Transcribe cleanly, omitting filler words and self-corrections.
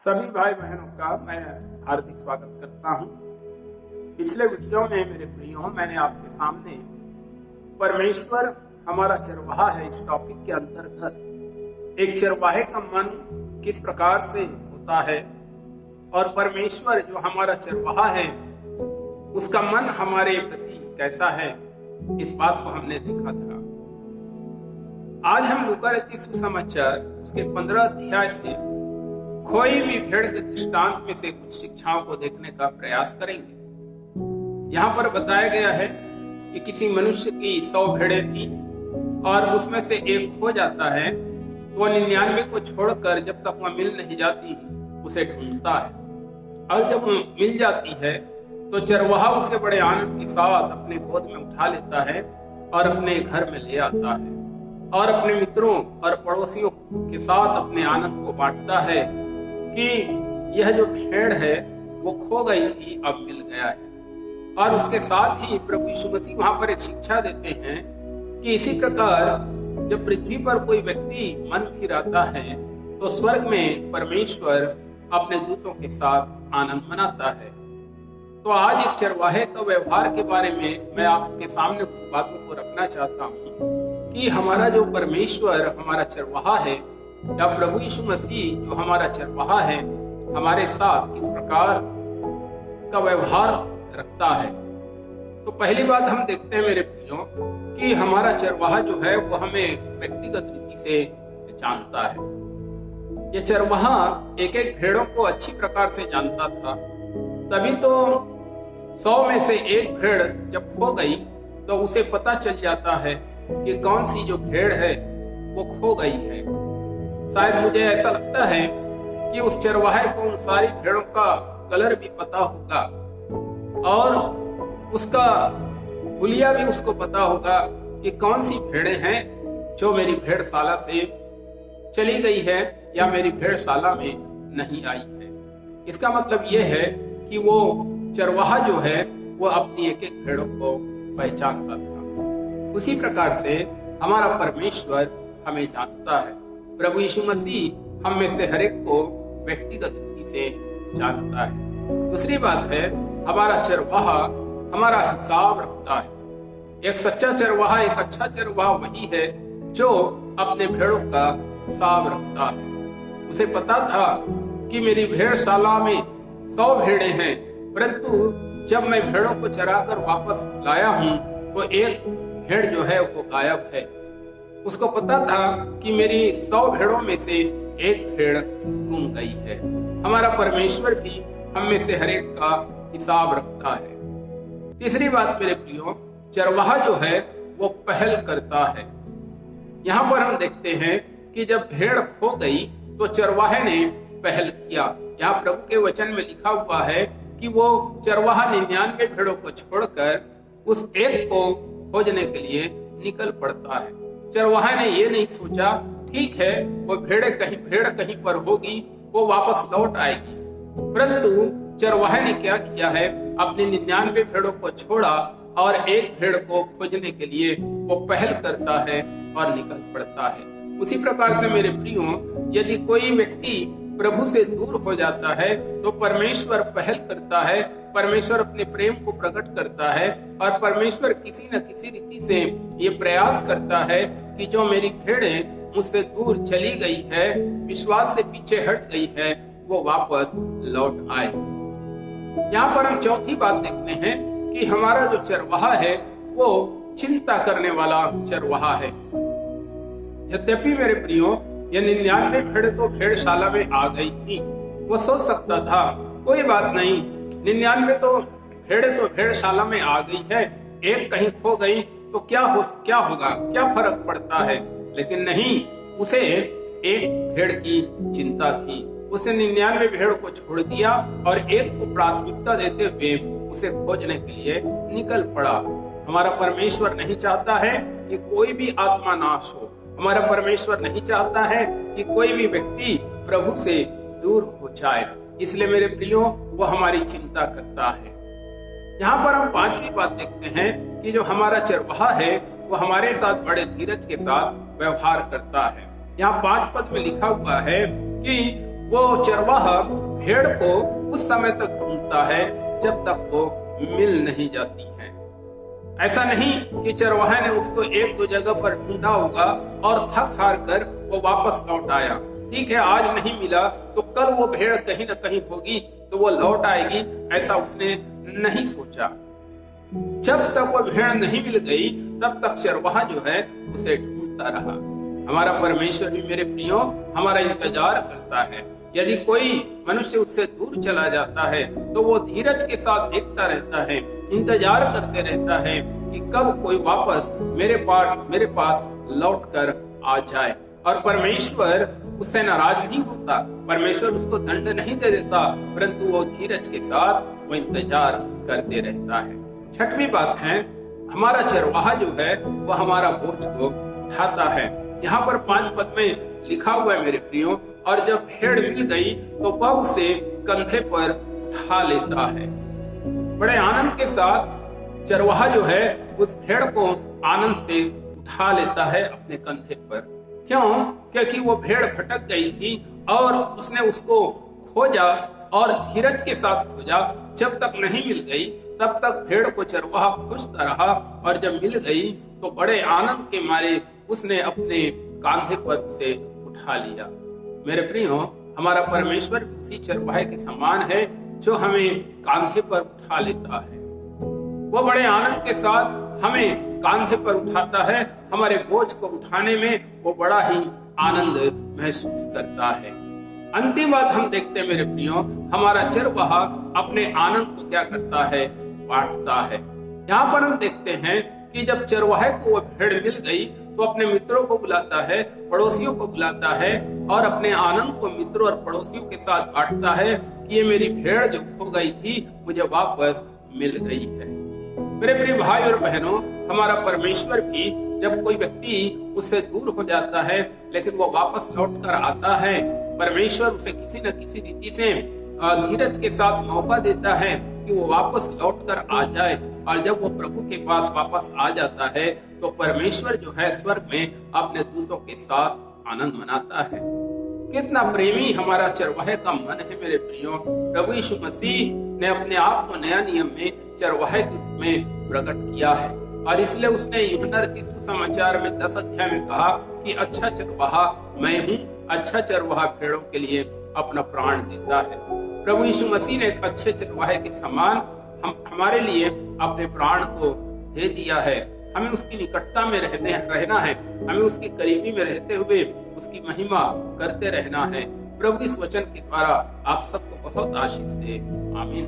सभी भाई बहनों का मैं हार्दिक स्वागत करता हूं। पिछले वीडियो में मेरे प्रियो मैंने आपके सामने परमेश्वर हमारा चरवाहा है इस टॉपिक के अंतर्गत एक चरवाहे का मन किस प्रकार से होता है और परमेश्वर जो हमारा चरवाहा है उसका मन हमारे प्रति कैसा है, इस बात को हमने देखा था। आज हम लूका रचित सुसमाचार उसके 15 अध्याय से कोई भी भेड़ के दृष्टांत में से कुछ शिक्षाओं को देखने का प्रयास करेंगे। यहाँ पर बताया गया है कि किसी मनुष्य की 100 भेड़ें थी और उसमें से एक खो जाता है तो वह 99 को छोड़कर जब तक वह मिल नहीं जाती उसे ढूंढता है, और जब मिल जाती है तो चरवाहा उसे बड़े आनंद के साथ अपने गोद में उठा लेता है और अपने घर में ले आता है और अपने मित्रों और पड़ोसियों के साथ अपने आनंद को बांटता है कि यह जो भेड़ है वो खो गई थी, अब मिल गया है। और उसके साथ ही प्रभु यीशु मसीह वहां पर एक शिक्षा देते हैं कि इसी प्रकार जब पृथ्वी पर कोई व्यक्ति मन फिराता है तो स्वर्ग में परमेश्वर अपने दूतों के साथ आनंद मनाता है। तो आज एक चरवाहे का व्यवहार के बारे में मैं आपके सामने कुछ बातों को रखना चाहता हूँ कि हमारा जो परमेश्वर हमारा चरवाहा है या प्रभु यीशु मसीह जो हमारा चरवाहा है हमारे साथ किस प्रकार का व्यवहार रखता है। तो पहली बात हम देखते हैं मेरे प्रियो कि हमारा चरवाहा जो है वो हमें व्यक्तिगत रीति से जानता है। ये चरवाहा एक एक भेड़ों को अच्छी प्रकार से जानता था, तभी तो 100 में से एक भेड़ जब खो गई तो उसे पता चल जाता है कि कौन सी जो भेड़ है वो खो गई है। शायद मुझे ऐसा लगता है कि उस चरवाहे को उन सारी भेड़ों का कलर भी पता होगा और उसका हुलिया भी उसको पता होगा कि कौन सी भेड़ें हैं जो मेरी भेड़शाला से चली गई है या मेरी भेड़शाला में नहीं आई है। इसका मतलब यह है कि वो चरवाहा जो है वो अपनी एक एक भेड़ों को पहचानता था। उसी प्रकार से हमारा परमेश्वर हमें जानता है। प्रभु यीशु मसीह हम में से हर एक को व्यक्तिगत रीति से जानता है। दूसरी बात है हमारा चरवाहा हमारा हिसाब रखता है। एक सच्चा चरवाहा एक अच्छा चरवाहा वही है जो अपने भेड़ों का हिसाब रखता है। उसे पता था कि मेरी भेड़शाला में 100 भेड़ें हैं, परंतु जब मैं भेड़ों को चराकर वापस लाया हूँ तो एक भेड़ जो है वो गायब है। उसको पता था कि मेरी 100 भेड़ों में से एक भेड़ गुम गई है। हमारा परमेश्वर भी हम में से हर एक का हिसाब रखता है। तीसरी बात मेरे प्रियो, चरवाहा जो है वो पहल करता है। यहाँ पर हम देखते हैं कि जब भेड़ खो गई तो चरवाहे ने पहल किया। यहाँ प्रभु के वचन में लिखा हुआ है कि वो चरवाहा 99 भेड़ों को छोड़कर उस एक को खोजने के लिए निकल पड़ता है। चरवाहा ने ये नहीं सोचा ठीक है वो भेड़ कहीं पर होगी, वो वापस लौट आएगी, परंतु चरवाहे ने क्या किया है, अपने 99 भेड़ों को छोड़ा और एक भेड़ को खोजने के लिए वो पहल करता है और निकल पड़ता है। उसी प्रकार से मेरे प्रियो, यदि कोई व्यक्ति प्रभु से दूर हो जाता है तो परमेश्वर पहल करता है, परमेश्वर अपने प्रेम को प्रकट करता है और परमेश्वर किसी न किसी रीति से ये प्रयास करता है कि जो मेरी भेड़ें मुझसे दूर चली गई है, विश्वास से पीछे हट गई है, वो वापस लौट आए। यहाँ पर हम चौथी बात देखते हैं कि हमारा जो चरवाहा है वो चिंता करने वाला चरवाहा है। यद्यपि मेरे प्रियो ये 99 भेड़ तो भेड़शाला में आ गई थी, वो सोच सकता था कोई बात नहीं, 99 तो भेड़ें तो भेड़शाला में आ गई है, एक कहीं खो गई तो क्या होगा, क्या फर्क पड़ता है। लेकिन नहीं, उसे एक भेड़ की चिंता थी। उसने 99 भेड़ को छोड़ दिया और एक को प्राथमिकता देते हुए उसे खोजने के लिए निकल पड़ा। हमारा परमेश्वर नहीं चाहता है कि कोई भी आत्मा नाश हो। हमारा परमेश्वर नहीं चाहता है कि कोई भी व्यक्ति प्रभु से दूर हो जाए। इसलिए मेरे प्रियो, वो हमारी चिंता करता है। यहाँ पर हम 5वीं बात देखते हैं कि जो हमारा चरवाहा है वो हमारे साथ बड़े धीरज के साथ व्यवहार करता है। यहाँ 5 पद में लिखा हुआ है कि वो चरवाहा भेड़ को उस समय तक ढूंढता है जब तक वो मिल नहीं जाती है। ऐसा नहीं कि चरवाहे ने उसको एक दो जगह पर ढूंढा होगा और थक हार कर वो वापस लौट आया। ठीक है, आज नहीं मिला तो कल वो भेड़ कहीं न कहीं होगी तो वो लौट आएगी, ऐसा उसने नहीं सोचा। जब तक वो भेड़ नहीं मिल गई तब तक चरवाहा जो है उसे ढूंढता रहा। हमारा परमेश्वर भी मेरे प्रियो हमारा इंतजार करता है। यदि कोई मनुष्य उससे दूर चला जाता है तो वो धीरज के साथ देखता रहता है, इंतजार करते रहता है कि कब कोई वापस मेरे पास लौट कर आ जाए। और परमेश्वर उससे नाराज नहीं होता, परमेश्वर उसको दंड नहीं दे देता, परंतु वो धीरज के साथ वो इंतजार करते रहता है। छठवीं बात है, हमारा चरवाहा जो है वो हमारा बोझ को उठाता है। यहाँ पर 5 पद में लिखा हुआ है मेरे प्रियो, और जब भेड़ मिल गई तो वह उसे कंधे पर उठा लेता है। बड़े आनंद के साथ चरवाहा जो है उस भेड़ को आनंद से उठा लेता है अपने कंधे पर। क्यों? क्योंकि वो भेड़ भटक गई थी और उसने उसको खोजा और धीरज के साथ खोजा। जब तक नहीं मिल गई तब तक भेड़ को चरवाहा खोजता रहा, और जब मिल गई तो बड़े आनंद के मारे उसने अपने कांधे पर उसे उठा लिया। मेरे प्रियो, हमारा परमेश्वर उसी चरवाहे के समान है जो हमें कांधे पर उठा लेता है। वो बड़े आनंद के साथ हमें कांधे पर उठाता है। हमारे बोझ को उठाने में वो बड़ा ही आनंद महसूस करता है। अंतिम बात हम देखते हैं मेरे प्रियो, हमारा चरवाहा अपने आनंद को क्या करता है? बांटता है। यहाँ पर हम देखते हैं कि जब चरवाहे को वो भेड़ मिल गई तो अपने मित्रों को बुलाता है, पड़ोसियों को बुलाता है और अपने आनंद को मित्रों और पड़ोसियों के साथ बांटता है कि ये मेरी भेड़ जो खो गई थी मुझे वापस मिल गई है। मेरे प्रिय भाई और बहनों, हमारा परमेश्वर भी जब कोई व्यक्ति उससे दूर हो जाता है लेकिन वो वापस लौट कर आता है, परमेश्वर उसे किसी न किसी रीति से धीरज के साथ मौका देता है कि वो वापस लौट कर आ जाए। और जब वो प्रभु के पास वापस आ जाता है तो परमेश्वर जो है स्वर्ग में अपने दूतों के साथ आनंद मनाता है। कितना प्रेमी हमारा चरवाहे का मन है मेरे प्रियो। प्रभु यीशु मसीह ने अपने आप को नया नियम में चरवाहे के रूप में प्रकट किया है, और इसलिए उसने यूहन्ना रचित सुसमाचार में 10 अध्याय में कहा कि अच्छा चरवाहा मैं हूँ, अच्छा चरवाहा भेड़ों के लिए अपना प्राण देता है। प्रभु यीशु मसीह ने एक अच्छे चरवाहे के समान हमारे लिए अपने प्राण को दे दिया है। हमें उसकी निकटता में रहना है, हमें उसकी करीबी में रहते हुए उसकी महिमा करते रहना है। प्रभु इस वचन के द्वारा आप सबको बहुत आशीष दे। आमीन।